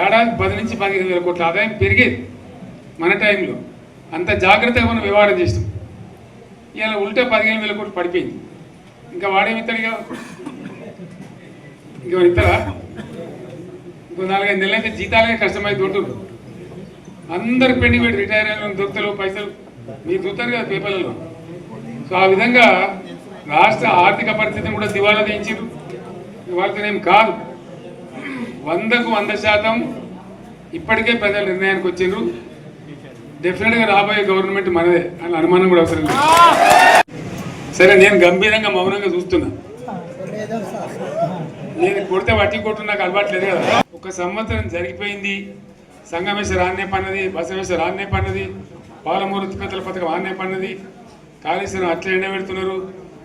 ఏడాది 10 నుంచి 15,000 కోట్ల ఆదాయం పెరిగేది మన టైంలో. అంత జాగ్రత్తగా మనం వ్యవహారం చేస్తాం. ఇలా ఉల్టా 15,000 కోట్లు పడిపోయింది. ఇంకా వాడేమిస్తాడుగా, ఇంకేమైనా ఇస్తారా? ఇంకో 4-5 నెలలు అయితే జీతాలే కష్టమై దొరుకుతుంది. అందరు పెండింగ్ పెట్టి రిటైర్ అయిన దొరుకుతలు పైసలు మీరు చూస్తారు కదా పేపర్లలో. సో ఆ విధంగా రాష్ట్ర ఆర్థిక పరిస్థితిని కూడా దివాళా తీయించారు. వాళ్ళతోనేం కాదు, 100కు 100% ఇప్పటికే ప్రజల నిర్ణయానికి వచ్చిండ్రు. డెఫినెట్గా రాబోయే గవర్నమెంట్ మనదే అని అనుమానం కూడా అవసరం లేదు. సరే, నేను గంభీరంగా మౌనంగా చూస్తున్నా. నేను కొడితే వట్టి కొట్టు నాకు అలవాట్లేదు కదా. 1 సంవత్సరం జరిగిపోయింది. సంగమేశ్వర ఆన్నే పన్నది, బసవేశ్వర ఆన్నే పన్నది, పాలమూరు ఉత్పత్తుల పథకం ఆన్నే పన్నది, కాళేశ్వరం అట్లా ఎండబెడుతున్నారు.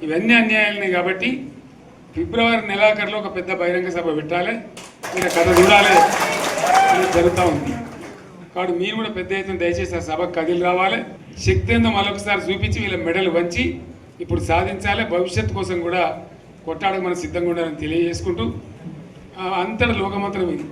ఇవన్నీ అన్యాయాలనే. కాబట్టి ఫిబ్రవరి నెలాఖరులో ఒక పెద్ద బహిరంగ సభ పెట్టాలి, మీరు కథ చూడాలి, జరుగుతూ ఉంది. కాబట్టి మీరు కూడా పెద్ద ఎత్తున దయచేసి ఆ సభకు కదిలి రావాలి. శక్తి ఏందో మరొకసారి చూపించి వీళ్ళ మెడలు వంచి ఇప్పుడు సాధించాలి. భవిష్యత్తు కోసం కూడా కొట్టాడకు మనం సిద్ధంగా ఉండాలని తెలియజేసుకుంటూ అంతటా లోకమంత్రం ఇది.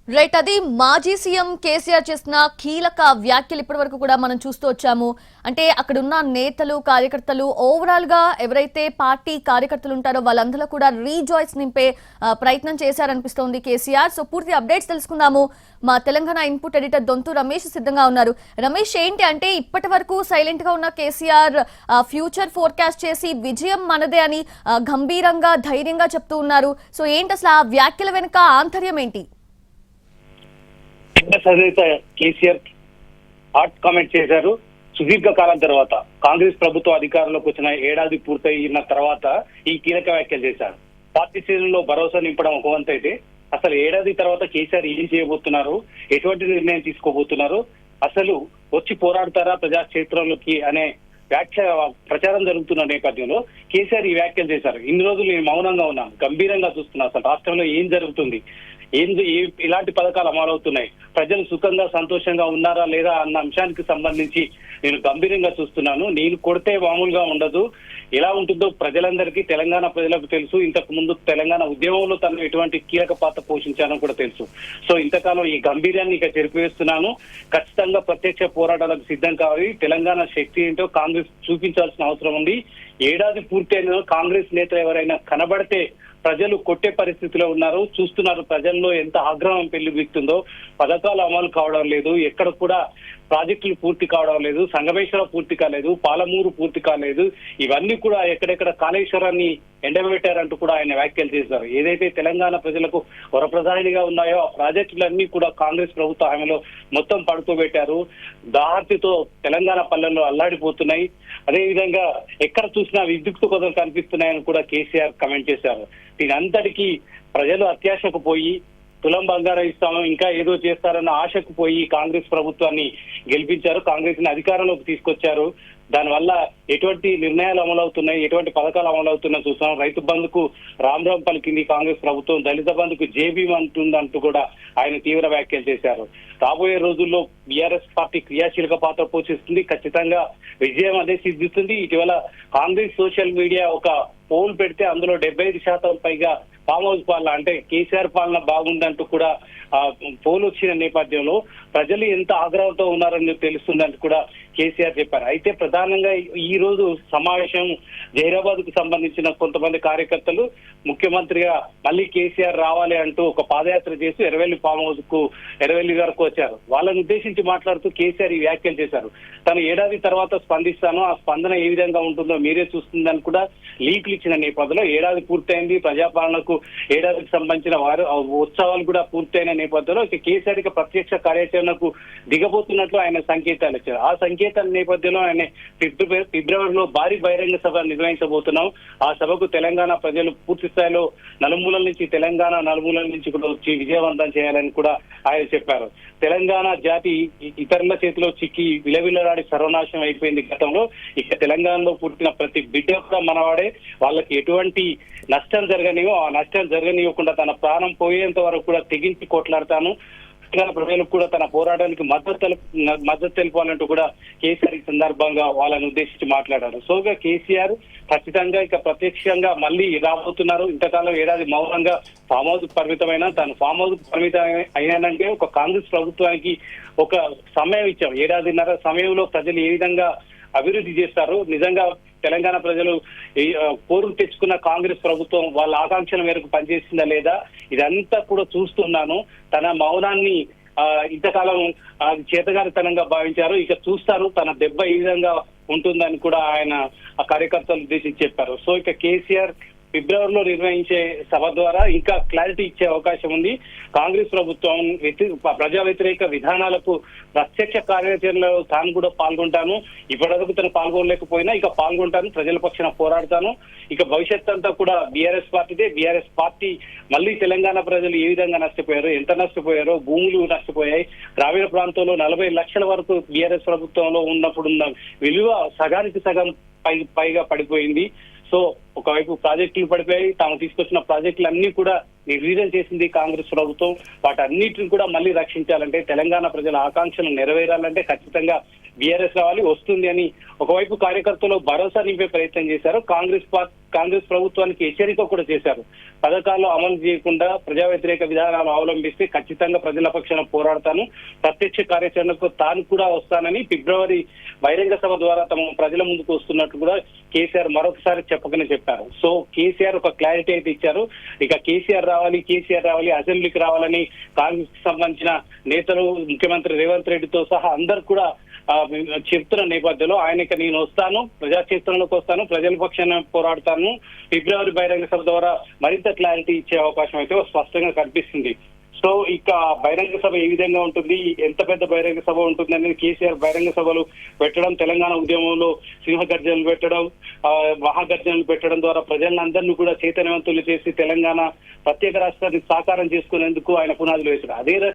రైట్, అది మాజీ సీఎం కేసీఆర్ చేసిన కీలక వ్యాఖ్యలు ఇప్పటి వరకు కూడా మనం చూస్తూ వచ్చాము. అంటే అక్కడున్న నేతలు, కార్యకర్తలు, ఓవరాల్ గా ఎవరైతే పార్టీ కార్యకర్తలు ఉంటారో వాళ్ళందరూ కూడా రీజాయిస్ నింపే ప్రయత్నం చేశారనిపిస్తోంది కేసీఆర్. సో పూర్తి అప్డేట్స్ తెలుసుకుందాము. మా తెలంగాణ ఇన్పుట్ ఎడిటర్ దొంతు రమేష్ సిద్ధంగా ఉన్నారు. రమేష్, ఏంటి అంటే ఇప్పటి వరకు సైలెంట్ గా ఉన్న కేసీఆర్ ఫ్యూచర్ ఫోర్కాస్ట్ చేసి విజయం మనదే అని గంభీరంగా, ధైర్యంగా చెప్తూ ఉన్నారు. సో ఏంటి అసలు ఆ వ్యాఖ్యల వెనుక ఆంతర్యం ఏంటి? కేసీఆర్ హాట్ కామెంట్ చేశారు. సుదీర్ఘ కాలం తర్వాత కాంగ్రెస్ ప్రభుత్వం అధికారంలోకి వచ్చిన ఏడాది పూర్తయిన తర్వాత ఈ కీలక వ్యాఖ్యలు చేశారు. పార్టీ శ్రేణుల్లో భరోసా నింపడం ఒక వంతు అయితే, అసలు ఏడాది తర్వాత కేసీఆర్ ఏం చేయబోతున్నారు, ఎటువంటి నిర్ణయం తీసుకోబోతున్నారు, అసలు వచ్చి పోరాడతారా ప్రజాక్షేత్రంలోకి అనే వ్యాఖ్య ప్రచారం జరుగుతున్న నేపథ్యంలో కేసీఆర్ ఈ వ్యాఖ్యలు చేశారు. ఇన్ని రోజులు నేను మౌనంగా ఉన్నాను, గంభీరంగా చూస్తున్నా, అసలు రాష్ట్రంలో ఏం జరుగుతుంది, ఇలాంటి పథకాలు అమలవుతున్నాయి, ప్రజలు సుఖంగా సంతోషంగా ఉన్నారా లేదా అన్న అంశానికి సంబంధించి నేను గంభీరంగా చూస్తున్నాను. నేను కొడితే మామూలుగా ఉండదు, ఎలా ఉంటుందో ప్రజలందరికీ, తెలంగాణ ప్రజలకు తెలుసు. ఇంతకు ముందు తెలంగాణ ఉద్యమంలో తను ఎటువంటి కీలక పాత్ర పోషించానో కూడా తెలుసు. సో ఇంతకాలం ఈ గంభీర్యాన్ని ఇక చెరిపివేస్తున్నాను. ఖచ్చితంగా ప్రత్యక్ష పోరాటాలకు సిద్ధం కావాలి. తెలంగాణ శక్తి ఏంటో కాంగ్రెస్ చూపించాల్సిన అవసరం ఉంది. ఏడాది పూర్తయిన కాంగ్రెస్ నేతలు ఎవరైనా కనబడితే ప్రజలు కొట్టే పరిస్థితిలో ఉన్నారు. చూస్తున్నారు ప్రజల్లో ఎంత ఆగ్రహం పెళ్లిబిక్తుందో. పథకాలు అమలు కావడం లేదు, ఎక్కడ కూడా ప్రాజెక్టులు పూర్తి కావడం లేదు, సంగమేశ్వరం పూర్తి కాలేదు, పాలమూరు పూర్తి కాలేదు, ఇవన్నీ కూడా ఎక్కడెక్కడ కాళేశ్వరాన్ని ఎండబెట్టారంటూ కూడా ఆయన వ్యాఖ్యలు చేశారు. ఏదైతే తెలంగాణ ప్రజలకు వరప్రధానిగా ఉన్నాయో ఆ ప్రాజెక్టులన్నీ కూడా కాంగ్రెస్ ప్రభుత్వ హామీలో మొత్తం పడుకోబెట్టారు. దాహర్తితో తెలంగాణ పల్లెల్లో అల్లాడిపోతున్నాయి. అదేవిధంగా ఎక్కడ చూసినా విద్యుత్ కొదలు కనిపిస్తున్నాయని కూడా కేసీఆర్ కమెంట్ చేశారు. దీని అంతటికీ ప్రజలు అత్యాశకు పోయి తులం బంగారం ఇస్తాము, ఇంకా ఏదో చేస్తారన్న ఆశకు పోయి కాంగ్రెస్ ప్రభుత్వాన్ని గెలిపించారు, కాంగ్రెస్ ని అధికారంలోకి తీసుకొచ్చారు. దానివల్ల ఎటువంటి నిర్ణయాలు అమలవుతున్నాయి, ఎటువంటి పథకాలు అమలవుతున్నాయో చూస్తున్నాం. రైతు బంధుకు రామ్ రామ్ పలికింది కాంగ్రెస్ ప్రభుత్వం, దళిత బంధుకు జేబీ అంటుందంటూ కూడా ఆయన తీవ్ర వ్యాఖ్యలు చేశారు. రాబోయే రోజుల్లో బీఆర్ఎస్ పార్టీ క్రియాశీలక పాత్ర పోషిస్తుంది, ఖచ్చితంగా విజయం అదే సిద్ధిస్తుంది. ఇటీవల కాంగ్రెస్ సోషల్ మీడియా ఒక పోల్ పెడితే అందులో 75% పైగా ఫామ్ హౌస్ పాలన, అంటే కేసీఆర్ పాలన బాగుందంటూ కూడా పోల్ వచ్చిన నేపథ్యంలో ప్రజలు ఎంత ఆగ్రహంతో ఉన్నారని తెలుస్తుందంటూ కూడా కేసీఆర్ చెప్పారు. అయితే ప్రధానంగా ఈ రోజు సమావేశం జహీరాబాద్ కు సంబంధించిన కొంతమంది కార్యకర్తలు ముఖ్యమంత్రిగా మళ్ళీ కేసీఆర్ రావాలి అంటూ ఒక పాదయాత్ర చేసి ఎర్రవెల్లి ఫామ్ హౌస్ కు, ఎర్రవెల్లి గారికి వచ్చారు. వాళ్ళని ఉద్దేశించి మాట్లాడుతూ కేసీఆర్ ఈ వ్యాఖ్యలు చేశారు. తను ఏడాది తర్వాత స్పందిస్తాను, ఆ స్పందన ఏ విధంగా ఉంటుందో మీరే చూస్తుందని కూడా లీకులు ఇచ్చిన నేపథ్యంలో ఏడాది పూర్తయింది, ప్రజాపాలనకు ఏడాదికి సంబంధించిన ఉత్సవాలు కూడా పూర్తయిన నేపథ్యంలో ఇక కేసీఆర్ ప్రత్యక్ష కార్యాచరణకు దిగబోతున్నట్లు ఆయన సంకేతాలు ఇచ్చారు. ఆ సంకేతాల నేపథ్యంలో ఆయన ఫిబ్రవరిలో భారీ బహిరంగ సభ నిర్వహించబోతున్నాం. ఆ సభకు తెలంగాణ ప్రజలు పూర్తి స్థాయిలో నలుమూలల నుంచి, తెలంగాణ నలుమూలల నుంచి కూడా వచ్చి విజయవంతం చేయాలని కూడా ఆయన చెప్పారు. తెలంగాణ జాతి ఇతరుల చేతిలో చిక్కి విలవిలలాడి సర్వనాశనం అయిపోయింది గతంలో. ఇక తెలంగాణలో పుట్టిన ప్రతి బిడ్డ కూడా మనవాడే, వాళ్ళకి ఎటువంటి నష్టం జరగనివో, ఆ నష్టం జరగనివ్వకుండా తన ప్రాణం పోయేంత వరకు కూడా తెగించి కొట్లాడతాను, ప్రజలకు కూడా తన పోరాటానికి మద్దతు తెలుపాలంటూ కూడా కేసీఆర్ ఈ సందర్భంగా వాళ్ళని ఉద్దేశించి మాట్లాడారు. సో ఇక కేసీఆర్ ఖచ్చితంగా ఇక ప్రత్యక్షంగా మళ్ళీ రాబోతున్నారు. ఇంతకాలం ఏడాది మౌనంగా ఫామ్ హౌస్ పరిమితమైన తాను ఫామ్ హౌస్ పరిమితం అయినానంటే ఒక కాంగ్రెస్ ప్రభుత్వానికి ఒక సమయం ఇచ్చాం. ఏడాదిన్నర సమయంలో ప్రజలు ఏ విధంగా అభివృద్ధి చేస్తారు, నిజంగా తెలంగాణ ప్రజలు కోరు తెచ్చుకున్న కాంగ్రెస్ ప్రభుత్వం వాళ్ళ ఆకాంక్షల మేరకు పనిచేసిందా లేదా, ఇదంతా కూడా చూస్తున్నాను. తన మౌనాన్ని ఇంతకాలం చేతగానితనంగా భావించారు. ఇక చూస్తారు తన దెబ్బ ఈ విధంగా ఉంటుందని కూడా ఆయన ఆ కార్యకర్తలు ఉద్దేశించి చెప్పారు. సో ఇక కేసీఆర్ ఫిబ్రవరిలో నిర్వహించే సభ ద్వారా ఇంకా క్లారిటీ ఇచ్చే అవకాశం ఉంది. కాంగ్రెస్ ప్రభుత్వం ప్రజా వ్యతిరేక విధానాలకు ప్రత్యక్ష కార్యాచరణలో తాను కూడా పాల్గొంటాను, ఇప్పటివరకు తను పాల్గొనలేకపోయినా ఇక పాల్గొంటాను, ప్రజల పక్షాన పోరాడతాను. ఇక భవిష్యత్ అంతా కూడా బీఆర్ఎస్ పార్టీదే. బీఆర్ఎస్ పార్టీ మళ్ళీ తెలంగాణ ప్రజలు ఏ విధంగా నష్టపోయారో, ఎంత నష్టపోయారో, భూములు నష్టపోయాయి, గ్రామీణ ప్రాంతంలో 40 లక్షల వరకు బీఆర్ఎస్ ప్రభుత్వంలో ఉన్నప్పుడున్న విలువ సగానికి సగం పైగా పడిపోయింది. సో ఒకవైపు ప్రాజెక్టులు పడిపోయాయి, తాము తీసుకొచ్చిన ప్రాజెక్టులు అన్ని కూడా నిర్వీర్యం చేసింది కాంగ్రెస్ ప్రభుత్వం. వాటన్నిటిని కూడా మళ్ళీ రక్షించాలంటే, తెలంగాణ ప్రజల ఆకాంక్షలు నెరవేరాలంటే ఖచ్చితంగా బీఆర్ఎస్ రావాలి, వస్తుంది అని ఒకవైపు కార్యకర్తలు భరోసా నింపే ప్రయత్నం చేశారు. కాంగ్రెస్ ప్రభుత్వానికి హెచ్చరిక కూడా చేశారు. పథకాలు అమలు చేయకుండా ప్రజా వ్యతిరేక విధానాలు అవలంబిస్తే ఖచ్చితంగా ప్రజల పక్షాన పోరాడతాను, ప్రత్యక్ష కార్యాచరణకు తాను కూడా వస్తానని ఫిబ్రవరి బహిరంగ సభ ద్వారా తమ ప్రజల ముందుకు వస్తున్నట్లు కూడా కేసీఆర్ మరొకసారి చెప్పకనే చెప్పారు. సో కేసీఆర్ ఒక క్లారిటీ అయితే ఇచ్చారు. ఇక కేసీఆర్ రావాలి, అసెంబ్లీకి రావాలని కాంగ్రెస్ కి సంబంధించిన నేతలు, ముఖ్యమంత్రి రేవంత్ రెడ్డితో సహా అందరు కూడా చెప్తున్న నేపథ్యంలో ఆయనకి నేను వస్తాను, ప్రజాక్షేత్రంలోకి వస్తాను, ప్రజల పక్షాన పోరాడతాను, ఫిబ్రవరి బహిరంగ సభ ద్వారా మరింత క్లారిటీ ఇచ్చే అవకాశం అయితే స్పష్టంగా కనిపిస్తుంది. సో ఇక బహిరంగ సభ ఏ విధంగా ఉంటుంది, ఎంత పెద్ద బహిరంగ సభ ఉంటుంది అనేది కేసీఆర్ బహిరంగ సభలు పెట్టడం, తెలంగాణ ఉద్యమంలో సింహగర్జనలు పెట్టడం, మహాగర్జనలు పెట్టడం ద్వారా ప్రజలందరినీ కూడా చైతన్యవంతులు చేసి తెలంగాణ ప్రత్యేక రాష్ట్రాన్ని సాకారం చేసుకునేందుకు ఆయన పునాదులు వేశారు. అదే